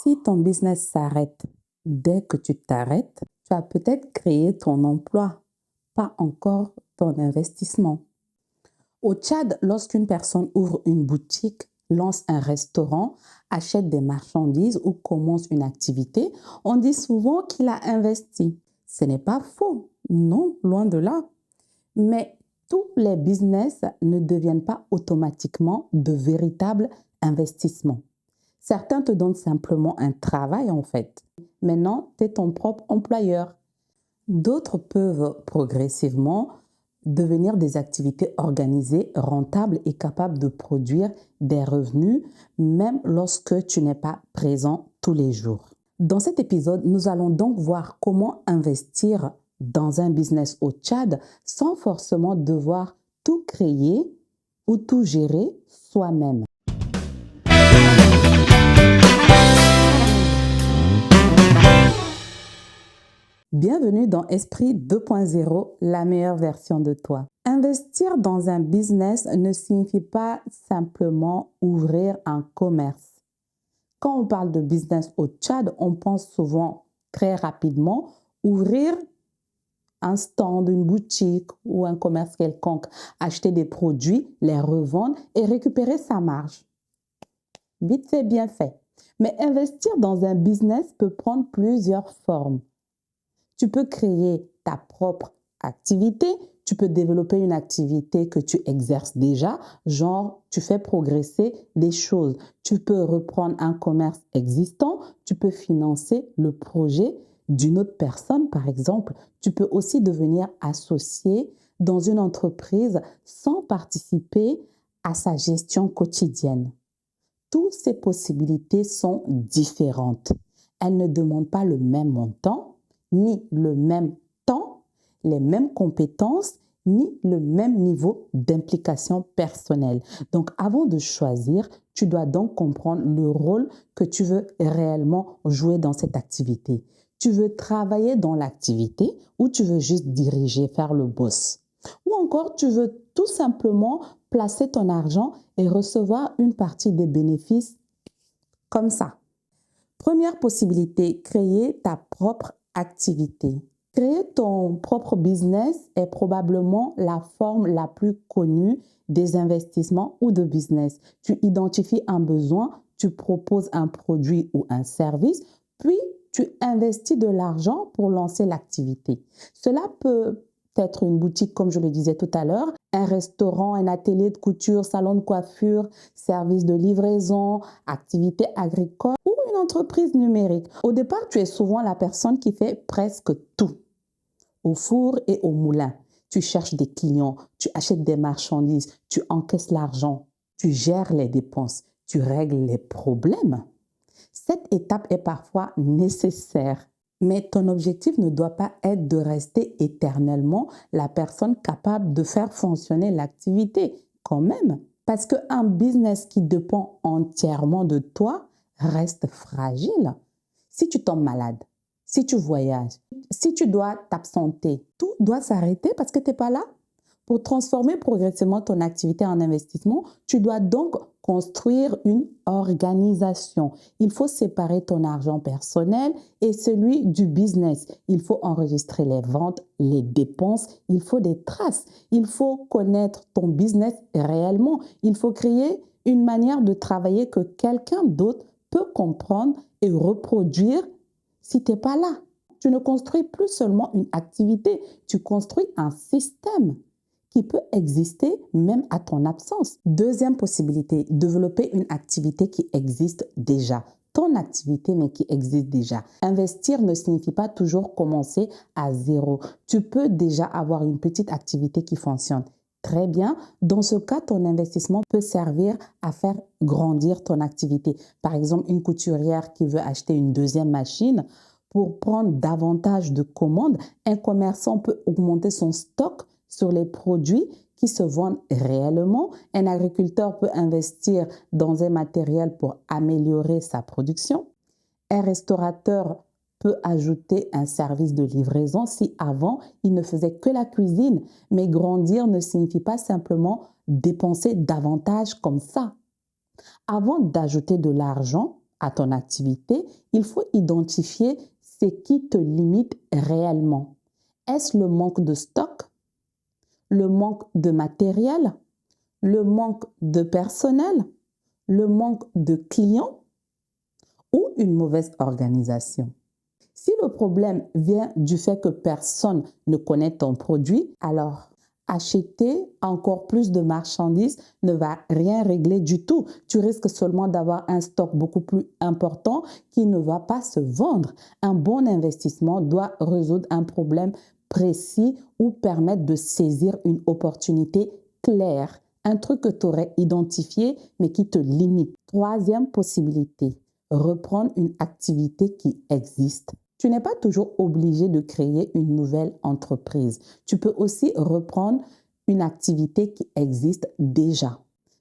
Si ton business s'arrête dès que tu t'arrêtes, tu as peut-être créé ton emploi, pas encore ton investissement. Au Tchad, lorsqu'une personne ouvre une boutique, lance un restaurant, achète des marchandises ou commence une activité, on dit souvent qu'il a investi. Ce n'est pas faux, non, loin de là. Mais tous les business ne deviennent pas automatiquement de véritables investissements. Certains te donnent simplement un travail en fait. Maintenant, tu es ton propre employeur. D'autres peuvent progressivement devenir des activités organisées, rentables et capables de produire des revenus, même lorsque tu n'es pas présent tous les jours. Dans cet épisode, nous allons donc voir comment investir dans un business au Tchad sans forcément devoir tout créer ou tout gérer soi-même. Bienvenue dans Esprit 2.0, la meilleure version de toi. Investir dans un business ne signifie pas simplement ouvrir un commerce. Quand on parle de business au Tchad, on pense souvent très rapidement ouvrir un stand, une boutique ou un commerce quelconque, acheter des produits, les revendre et récupérer sa marge. Vite fait, bien fait. Mais investir dans un business peut prendre plusieurs formes. Tu peux créer ta propre activité, tu peux développer une activité que tu exerces déjà, genre tu fais progresser les choses. Tu peux reprendre un commerce existant, tu peux financer le projet d'une autre personne par exemple. Tu peux aussi devenir associé dans une entreprise sans participer à sa gestion quotidienne. Toutes ces possibilités sont différentes. Elles ne demandent pas le même montant, ni le même temps, les mêmes compétences, ni le même niveau d'implication personnelle. Donc, avant de choisir, tu dois donc comprendre le rôle que tu veux réellement jouer dans cette activité. Tu veux travailler dans l'activité ou tu veux juste diriger, faire le boss? Ou encore, tu veux tout simplement placer ton argent et recevoir une partie des bénéfices comme ça. Première possibilité, créer ta propre activité. Créer ton propre business est probablement la forme la plus connue des investissements ou de business. Tu identifies un besoin, tu proposes un produit ou un service, puis tu investis de l'argent pour lancer l'activité. Cela peut être une boutique, comme je le disais tout à l'heure, un restaurant, un atelier de couture, salon de coiffure, service de livraison, activité agricole ou une entreprise numérique. Au départ, tu es souvent la personne qui fait presque tout, au four et au moulin. Tu cherches des clients, tu achètes des marchandises, tu encaisses l'argent, tu gères les dépenses, tu règles les problèmes. Cette étape est parfois nécessaire. Mais ton objectif ne doit pas être de rester éternellement la personne capable de faire fonctionner l'activité quand même. Parce qu'un business qui dépend entièrement de toi reste fragile. Si tu tombes malade, si tu voyages, si tu dois t'absenter, tout doit s'arrêter parce que tu n'es pas là. Pour transformer progressivement ton activité en investissement, tu dois donc construire une organisation. Il faut séparer ton argent personnel et celui du business. Il faut enregistrer les ventes, les dépenses. Il faut des traces. Il faut connaître ton business réellement. Il faut créer une manière de travailler que quelqu'un d'autre peut comprendre et reproduire si tu n'es pas là. Tu ne construis plus seulement une activité, tu construis un système qui peut exister même à ton absence. Deuxième possibilité, développer une activité qui existe déjà. Ton activité, mais qui existe déjà. Investir ne signifie pas toujours commencer à zéro. Tu peux déjà avoir une petite activité qui fonctionne très bien. Dans ce cas, ton investissement peut servir à faire grandir ton activité. Par exemple, une couturière qui veut acheter une deuxième machine pour prendre davantage de commandes. Un commerçant peut augmenter son stock sur les produits qui se vendent réellement. Un agriculteur peut investir dans un matériel pour améliorer sa production. Un restaurateur peut ajouter un service de livraison si avant, il ne faisait que la cuisine. Mais grandir ne signifie pas simplement dépenser davantage comme ça. Avant d'ajouter de l'argent à ton activité, il faut identifier ce qui te limite réellement. Est-ce le manque de stock, le manque de matériel, le manque de personnel, le manque de clients ou une mauvaise organisation? Si le problème vient du fait que personne ne connaît ton produit, alors acheter encore plus de marchandises ne va rien régler du tout. Tu risques seulement d'avoir un stock beaucoup plus important qui ne va pas se vendre. Un bon investissement doit résoudre un problème précis ou permettre de saisir une opportunité claire, un truc que tu aurais identifié mais qui te limite. Troisième possibilité, reprendre une activité qui existe. Tu n'es pas toujours obligé de créer une nouvelle entreprise. Tu peux aussi reprendre une activité qui existe déjà.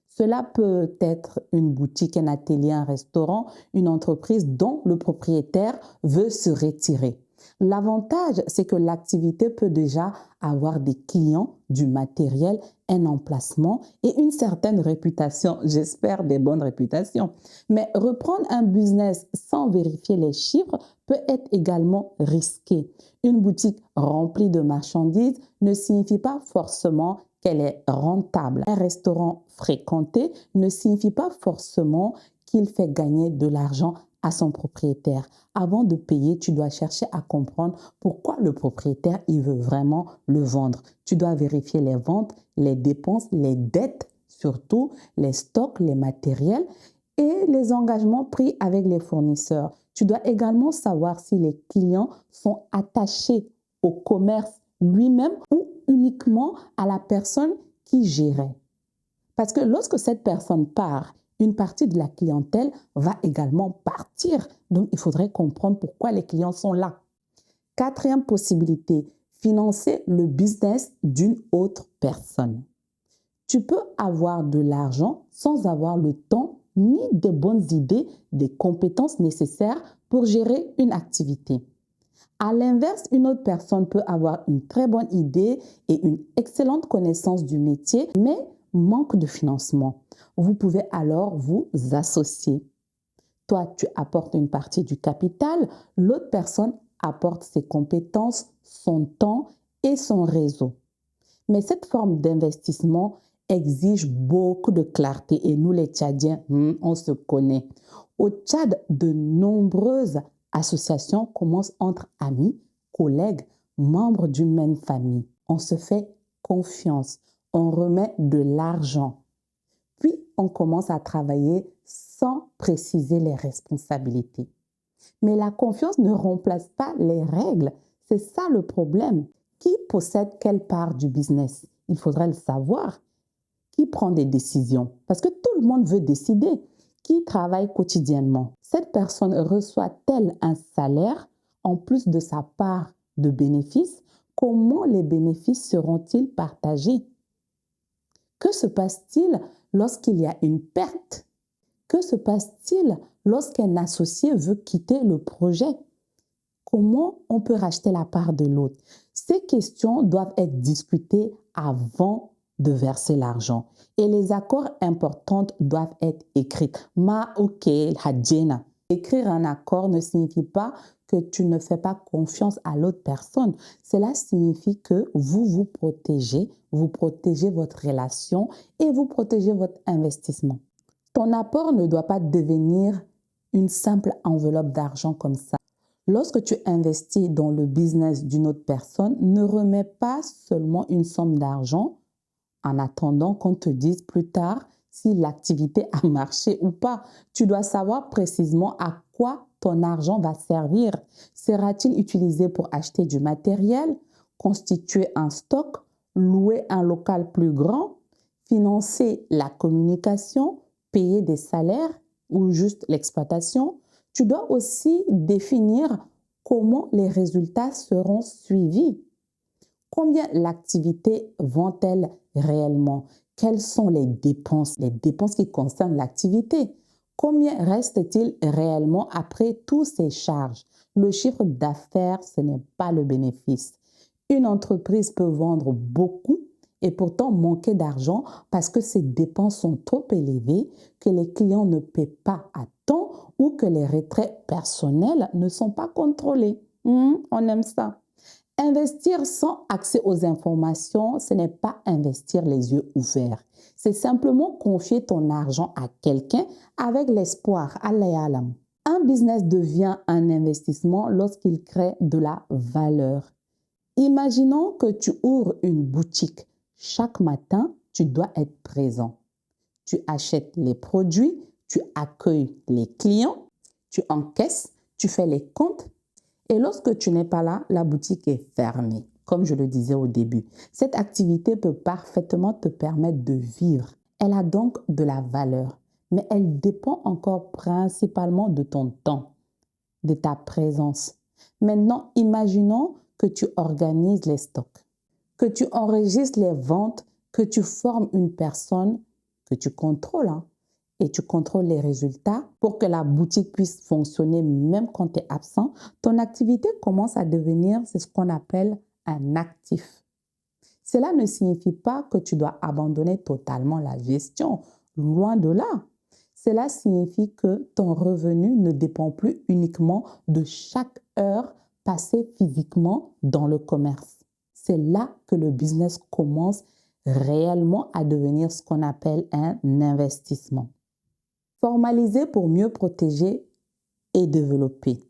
Cela peut être une boutique, un atelier, un restaurant, une entreprise dont le propriétaire veut se retirer. L'avantage, c'est que l'activité peut déjà avoir des clients, du matériel, un emplacement et une certaine réputation. J'espère des bonnes réputations. Mais reprendre un business sans vérifier les chiffres peut être également risqué. Une boutique remplie de marchandises ne signifie pas forcément qu'elle est rentable. Un restaurant fréquenté ne signifie pas forcément qu'il fait gagner de l'argent à son propriétaire. Avant de payer, tu dois chercher à comprendre pourquoi le propriétaire il veut vraiment le vendre. Tu dois vérifier les ventes, les dépenses, les dettes, surtout les stocks, les matériels et les engagements pris avec les fournisseurs. Tu dois également savoir si les clients sont attachés au commerce lui-même ou uniquement à la personne qui gérait. Parce que lorsque cette personne part, une partie de la clientèle va également partir. Donc, il faudrait comprendre pourquoi les clients sont là. Quatrième possibilité, financer le business d'une autre personne. Tu peux avoir de l'argent sans avoir le temps ni des bonnes idées, des compétences nécessaires pour gérer une activité. À l'inverse, une autre personne peut avoir une très bonne idée et une excellente connaissance du métier, mais manque de financement. Vous pouvez alors vous associer. Toi, tu apportes une partie du capital, l'autre personne apporte ses compétences, son temps et son réseau. Mais cette forme d'investissement exige beaucoup de clarté et nous les Tchadiens, on se connaît. Au Tchad, de nombreuses associations commencent entre amis, collègues, membres d'une même famille. On se fait confiance, on remet de l'argent. Puis, on commence à travailler sans préciser les responsabilités. Mais la confiance ne remplace pas les règles. C'est ça le problème. Qui possède quelle part du business? Il faudrait le savoir. Qui prend des décisions? Parce que tout le monde veut décider. Qui travaille quotidiennement? Cette personne reçoit-elle un salaire en plus de sa part de bénéfices? Comment les bénéfices seront-ils partagés? Que se passe-t-il lorsqu'il y a une perte? Que se passe-t-il lorsqu'un associé veut quitter le projet? Comment on peut racheter la part de l'autre? Ces questions doivent être discutées avant de verser l'argent. Et les accords importants doivent être écrits. Écrire un accord ne signifie pas que tu ne fais pas confiance à l'autre personne. Cela signifie que vous protégez votre relation et vous protégez votre investissement. Ton apport ne doit pas devenir une simple enveloppe d'argent comme ça. Lorsque tu investis dans le business d'une autre personne, ne remets pas seulement une somme d'argent en attendant qu'on te dise plus tard si l'activité a marché ou pas. Tu dois savoir précisément à quoi ton argent va servir. Sera-t-il utilisé pour acheter du matériel, constituer un stock, louer un local plus grand, financer la communication, payer des salaires ou juste l'exploitation? Tu dois aussi définir comment les résultats seront suivis. Combien l'activité vend-elle réellement? Quelles sont les dépenses qui concernent l'activité? Combien reste-t-il réellement après toutes ces charges? Le chiffre d'affaires, ce n'est pas le bénéfice. Une entreprise peut vendre beaucoup et pourtant manquer d'argent parce que ses dépenses sont trop élevées, que les clients ne paient pas à temps ou que les retraits personnels ne sont pas contrôlés. On aime ça. Investir sans accès aux informations, ce n'est pas investir les yeux ouverts. C'est simplement confier ton argent à quelqu'un avec l'espoir. Allah alam. Un business devient un investissement lorsqu'il crée de la valeur. Imaginons que tu ouvres une boutique. Chaque matin, tu dois être présent. Tu achètes les produits, tu accueilles les clients, tu encaisses, tu fais les comptes. Et lorsque tu n'es pas là, la boutique est fermée, comme je le disais au début. Cette activité peut parfaitement te permettre de vivre. Elle a donc de la valeur, mais elle dépend encore principalement de ton temps, de ta présence. Maintenant, imaginons que tu organises les stocks, que tu enregistres les ventes, que tu formes une personne que tu contrôles, et tu contrôles les résultats pour que la boutique puisse fonctionner même quand tu es absent. Ton activité commence à devenir, c'est ce qu'on appelle un actif. Cela ne signifie pas que tu dois abandonner totalement la gestion, loin de là. Cela signifie que ton revenu ne dépend plus uniquement de chaque heure passée physiquement dans le commerce. C'est là que le business commence réellement à devenir ce qu'on appelle un investissement. Formaliser pour mieux protéger et développer.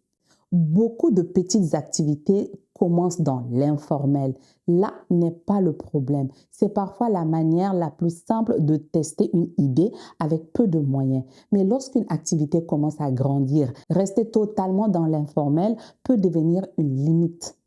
Beaucoup de petites activités commencent dans l'informel. Là n'est pas le problème. C'est parfois la manière la plus simple de tester une idée avec peu de moyens. Mais lorsqu'une activité commence à grandir, rester totalement dans l'informel peut devenir une limite.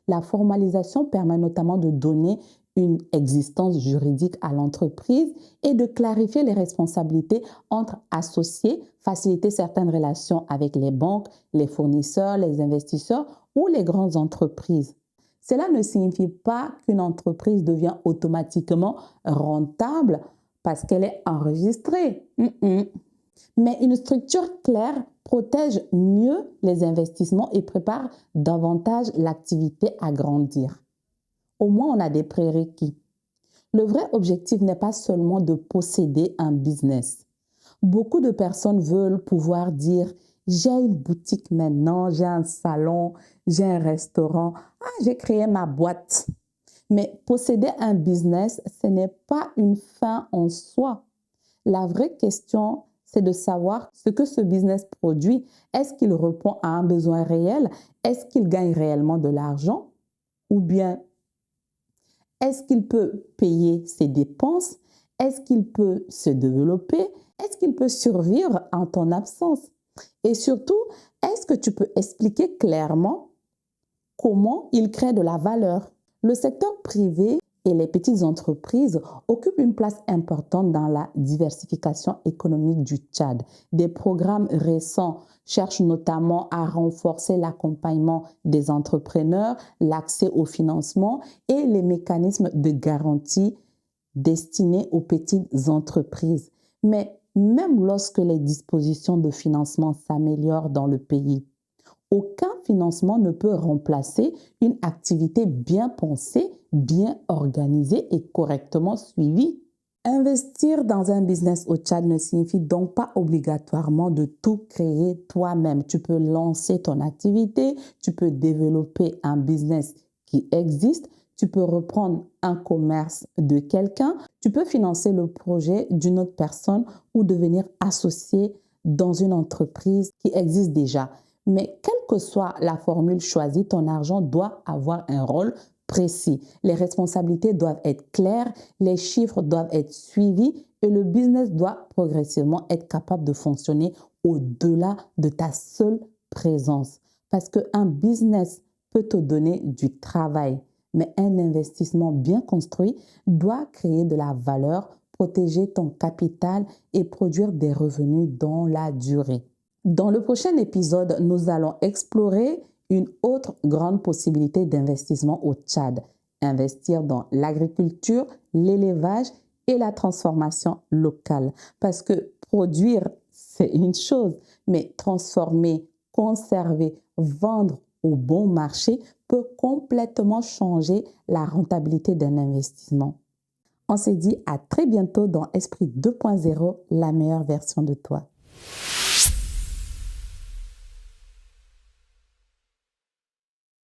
La formalisation permet notamment de donner une existence juridique à l'entreprise et de clarifier les responsabilités entre associés, faciliter certaines relations avec les banques, les fournisseurs, les investisseurs ou les grandes entreprises. Cela ne signifie pas qu'une entreprise devient automatiquement rentable parce qu'elle est enregistrée. Mais une structure claire protège mieux les investissements et prépare davantage l'activité à grandir. Au moins, on a des prérequis. Le vrai objectif n'est pas seulement de posséder un business. Beaucoup de personnes veulent pouvoir dire « j'ai une boutique maintenant, j'ai un salon, j'ai un restaurant, j'ai créé ma boîte ». Mais posséder un business, ce n'est pas une fin en soi. La vraie question, c'est de savoir ce que ce business produit. Est-ce qu'il répond à un besoin réel? Est-ce qu'il gagne réellement de l'argent? Ou bien est-ce qu'il peut payer ses dépenses? Est-ce qu'il peut se développer? Est-ce qu'il peut survivre en ton absence? Et surtout, est-ce que tu peux expliquer clairement comment il crée de la valeur? Le secteur privé et les petites entreprises occupent une place importante dans la diversification économique du Tchad. Des programmes récents cherchent notamment à renforcer l'accompagnement des entrepreneurs, l'accès au financement et les mécanismes de garantie destinés aux petites entreprises. Mais même lorsque les dispositions de financement s'améliorent dans le pays, aucun financement ne peut remplacer une activité bien pensée, bien organisée et correctement suivie. Investir dans un business au Tchad ne signifie donc pas obligatoirement de tout créer toi-même. Tu peux lancer ton activité, tu peux développer un business qui existe, tu peux reprendre un commerce de quelqu'un, tu peux financer le projet d'une autre personne ou devenir associé dans une entreprise qui existe déjà. Mais quelle que soit la formule choisie, ton argent doit avoir un rôle précis. Les responsabilités doivent être claires, les chiffres doivent être suivis et le business doit progressivement être capable de fonctionner au-delà de ta seule présence. Parce qu'un business peut te donner du travail, mais un investissement bien construit doit créer de la valeur, protéger ton capital et produire des revenus dans la durée. Dans le prochain épisode, nous allons explorer une autre grande possibilité d'investissement au Tchad. Investir dans l'agriculture, l'élevage et la transformation locale. Parce que produire, c'est une chose, mais transformer, conserver, vendre au bon marché peut complètement changer la rentabilité d'un investissement. On se dit à très bientôt dans Esprit 2.0, la meilleure version de toi.